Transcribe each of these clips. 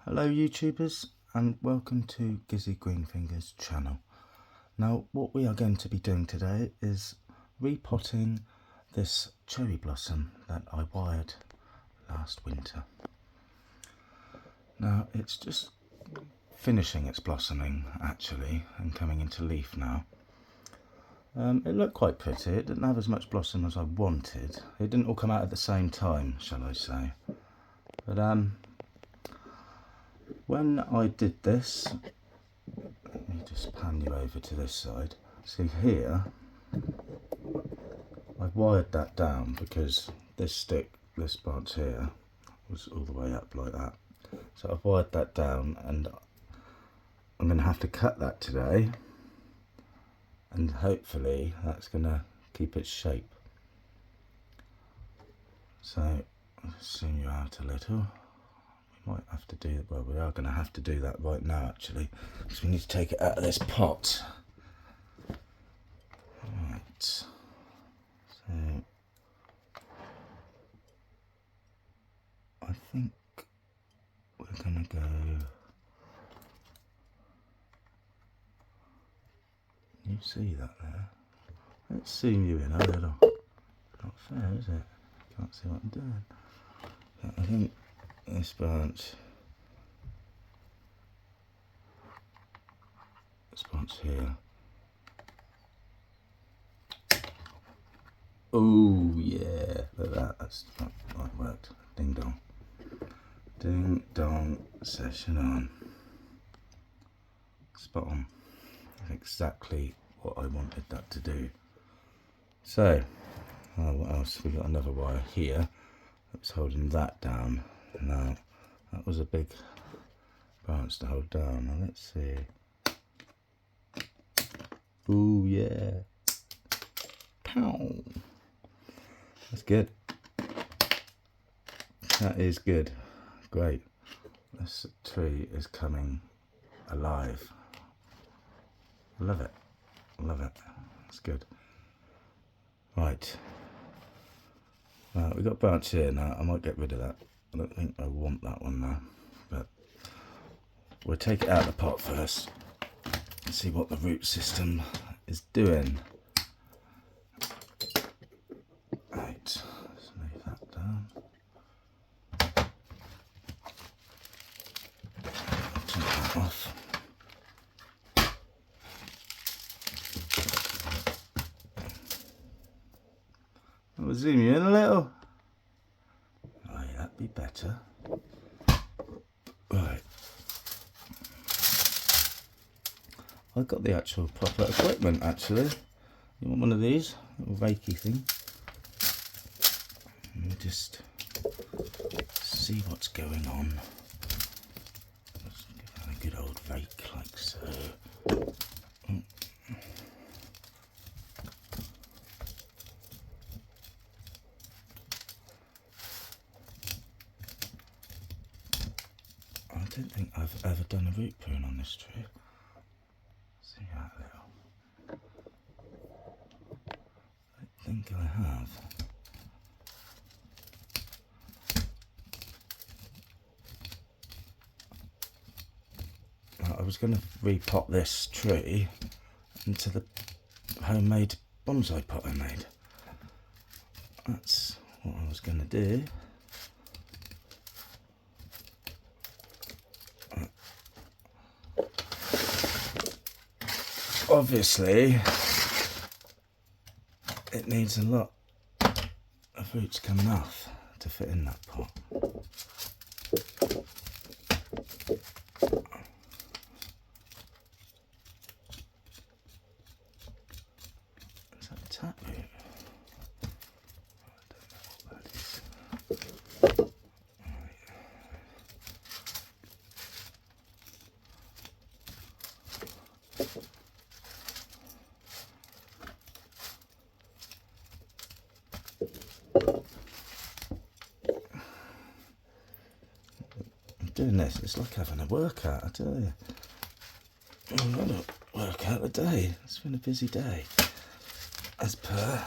Hello YouTubers and welcome to Gizzy Greenfinger's channel. Now what we are going to be doing today is repotting this cherry blossom that I wired last winter. Now it's just finishing its blossoming actually and coming into leaf now. It looked quite pretty. It didn't have as much blossom as I wanted. It didn't all come out at the same time, shall I say. But when I did this, let me just pan you over to this side. See here, I wired that down because this branch here was all the way up like that. So I've wired that down and I'm going to have to cut that today. And hopefully that's going to keep its shape. So I'll zoom you out a little. We might have to do, well, we are going to have to do that right now actually, because we need to take it out of this pot. Right, so I think we're going to go, you see that there? Let's zoom you in a little. Not fair, is it? Can't see what I'm doing. I think this branch here. Oh yeah, look at that, that worked. Ding dong. Ding dong, session on. Spot on. That's exactly what I wanted that to do. So, what else? We've got another wire here that's holding that down. Now, that was a big branch to hold down. Now let's see. Oh yeah. Pow. That's good. That is good. Great. This tree is coming alive. Love it. Love it. That's good. Right. We've got a branch here now. I might get rid of that. I don't think I want that one now. But we'll take it out of the pot first and see what the root system is doing. Right. Let's move that down. Take that off. I'll zoom you in a little. Oh yeah, that'd be better. Right. I've got the actual proper equipment actually. You want one of these? Little rakey thing. Let me just see what's going on. Let's give that a good old rake like so. I don't think I've ever done a root prune on this tree. See that little? I think I have. I was going to repot this tree into the homemade bonsai pot I made. That's what I was going to do. Obviously, it needs a lot of roots coming off to fit in that pot. Is that a taproot? I don't know what that is. Doing this, it's like having a workout, I tell you. I'm gonna work out the day. It's been a busy day. As per.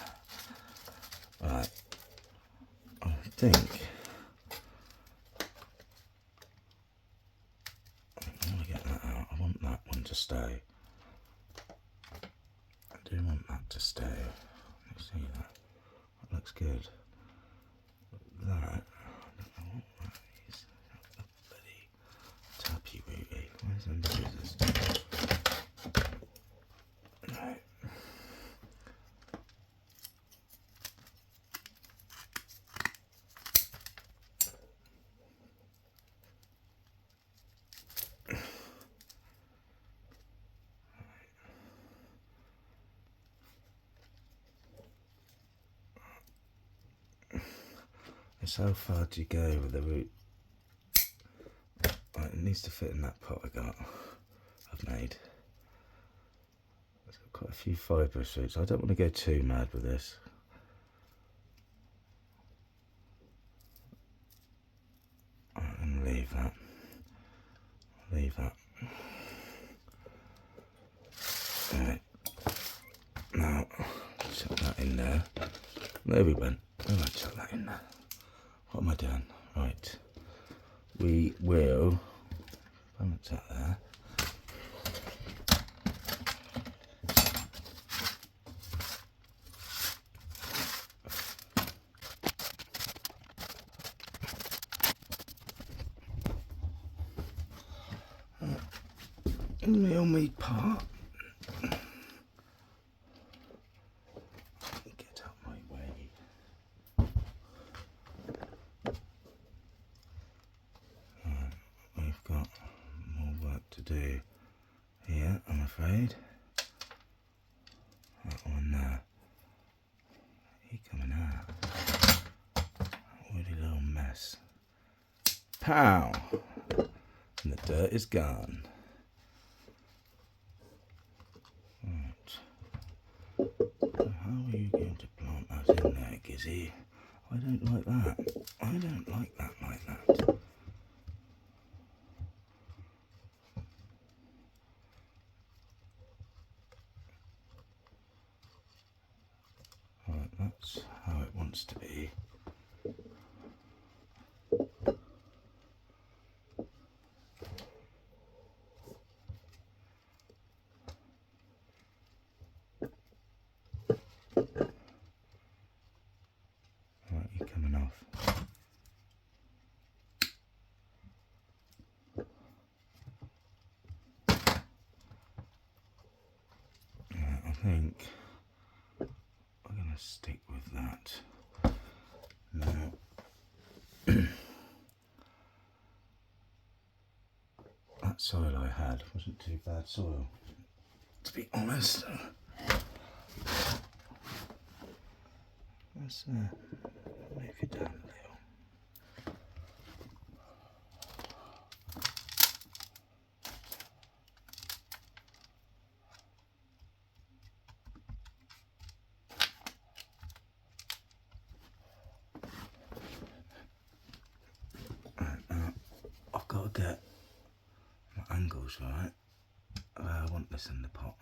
Right. I think to stay. I do want that to stay. You see that? That looks good. That, I don't know what that is. A bloody tappy rooty. Where's the noses? Right. So how far do you go with the root? Right, it needs to fit in that pot I've made. It's got quite a few fibrous roots. I don't want to go too mad with this. I'm going to leave that. Leave that. Right. Now, chuck that in there. There we went. I'm going to chuck that in there. What am I doing? Right. We will balance that there. In the only part. Get out my way. We've got more work to do here, I'm afraid. That one there. He coming out. Really little mess. Pow! And the dirt is gone. Right. How are you going to plant that in there, Gizzy? I don't like that. I don't like that like that. Right, that's how it wants to be. Right, you're coming off. Right, I think I'm going to stick with that. Now, that soil I had wasn't too bad soil, to be honest. Let's move it down a little. Right, now I've got to get my angles right. I want this in the pot.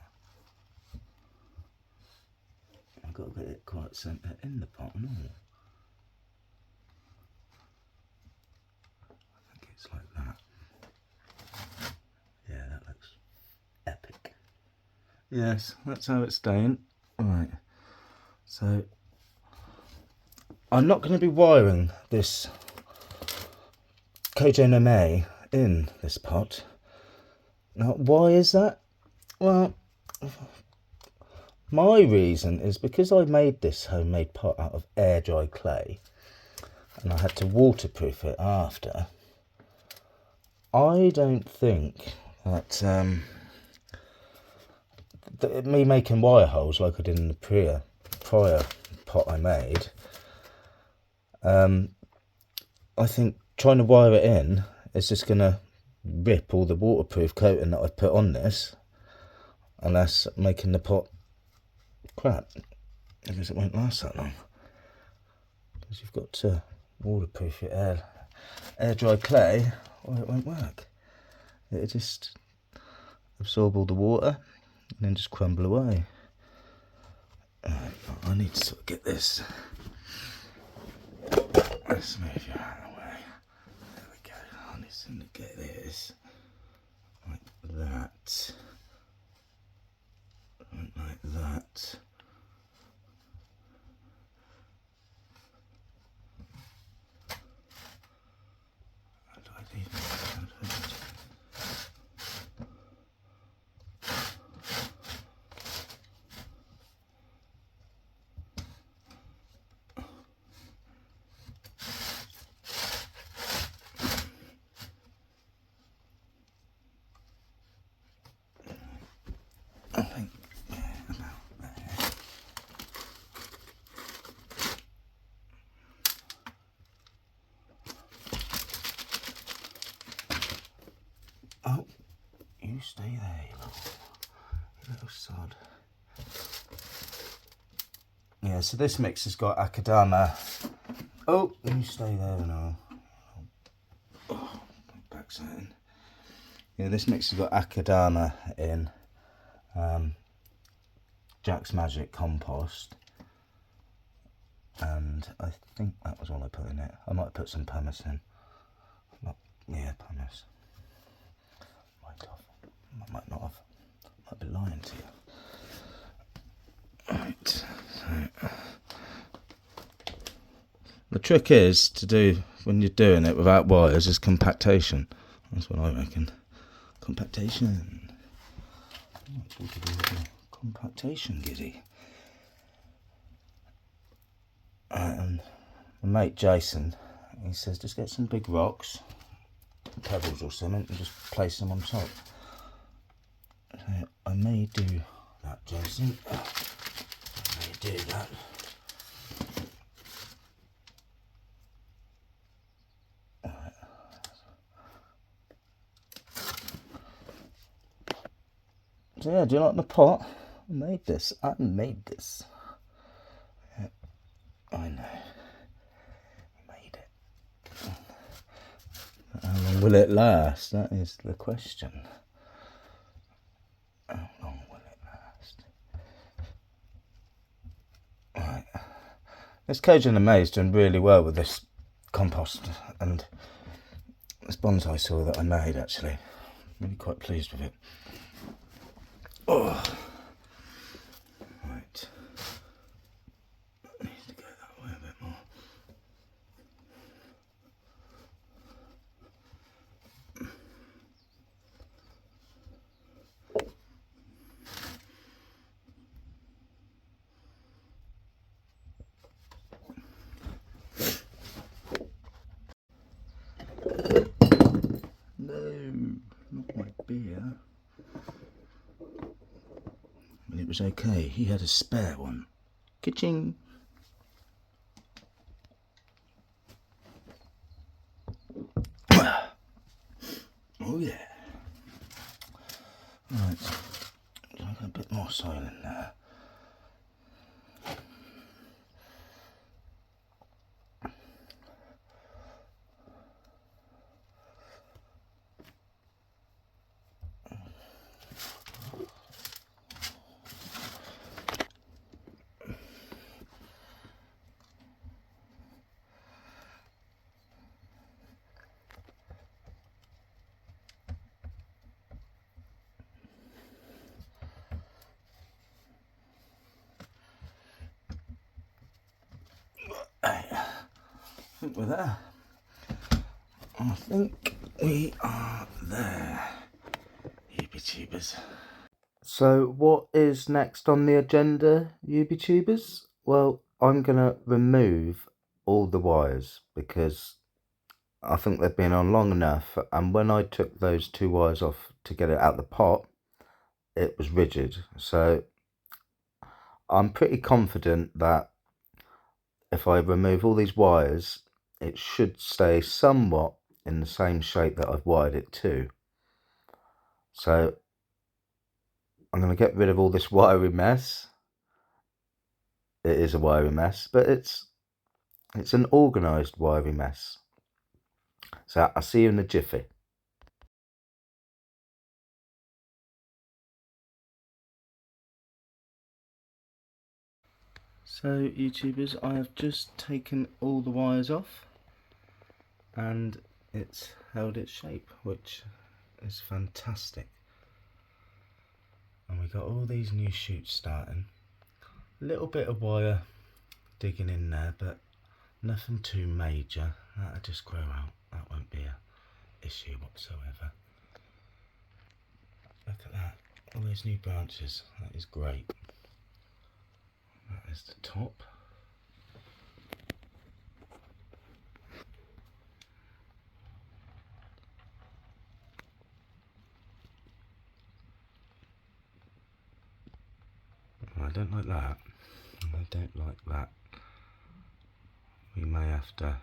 I've got to get it quite centre in the pot and all. I think it's like that. Yeah, that looks epic. Yes, that's how it's staying. Right, so I'm not going to be wiring this koJo no May in this pot. Now, why is that? Well, my reason is because I made this homemade pot out of air dry clay and I had to waterproof it after. I don't think that, me making wire holes like I did in the prior pot I made, I think trying to wire it in is just going to rip all the waterproof coating that I've put on this, and that's making the pot crap, because it won't last that long, because you've got to waterproof your air dry clay or it won't work. It'll just absorb all the water and then just crumble away. I need to sort of get this. Let's move you out of the way. There we go. I need to get this like that. like that. How do I leave it? How do I leave it? I think about there. Oh, you stay there, you little sod. Yeah, so this mix has got akadama. Oh, you stay there and I'll back that in. Yeah, this mix has got akadama in, Jack's Magic compost, and I think that was all I put in it. I might put some pumice in. Yeah, pumice. Might have. I might not have. Might be lying to you. Right, so the trick is to do, when you're doing it without wires, is compactation. That's what I reckon. Compactation. Compactation, giddy. And my mate Jason, he says just get some big rocks, pebbles or something, and just place them on top. So I may do that, Jason. I may do that. So yeah, do you like my pot? I made this. I made this. Yeah, I know. I made it. How long will it last? That is the question. How long will it last? Right. This koJo in the May is doing really well with this compost and this bonsai soil that I made, actually. I'm really quite pleased with it. Oh. Right. I need to go that way a bit more. No, not my beer. Well, it was okay. He had a spare one. Ka-ching. Oh yeah. Right. I'll get a bit more soil in there. I think we're there. I think we are there. YouTubers. So what is next on the agenda, YouTubers? Well, I'm going to remove all the wires because I think they've been on long enough, and when I took those 2 wires off to get it out the pot, it was rigid. So I'm pretty confident that if I remove all these wires, it should stay somewhat in the same shape that I've wired it to. So I'm going to get rid of all this wiry mess. It is a wiry mess, but it's an organised wiry mess. So I'll see you in a jiffy. So YouTubers, I have just taken all the wires off and it's held its shape, which is fantastic. And we got all these new shoots starting. A little bit of wire digging in there, but nothing too major. That'll just grow out. That won't be a issue whatsoever. Look at that. All those new branches. That is great. That is the top. I don't like that. I don't like that. We may have to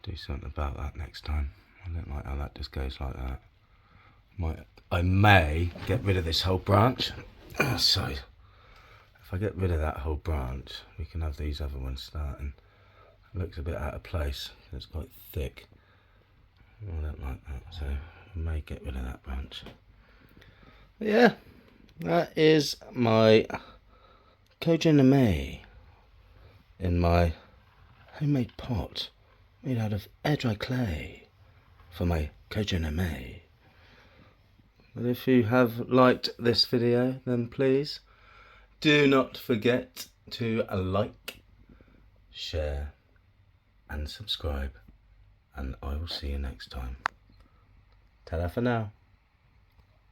do something about that next time. I don't like how that just goes like that. I may get rid of this whole branch. So if I get rid of that whole branch, we can have these other ones starting. It looks a bit out of place. It's quite thick. I don't like that, so I may get rid of that branch. But yeah, that is my koJo in my homemade pot made out of air dry clay for my koJo. But if you have liked this video, then please do not forget to like, share and subscribe, and I will see you next time. Ta-da for now.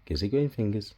Gizzy green fingers.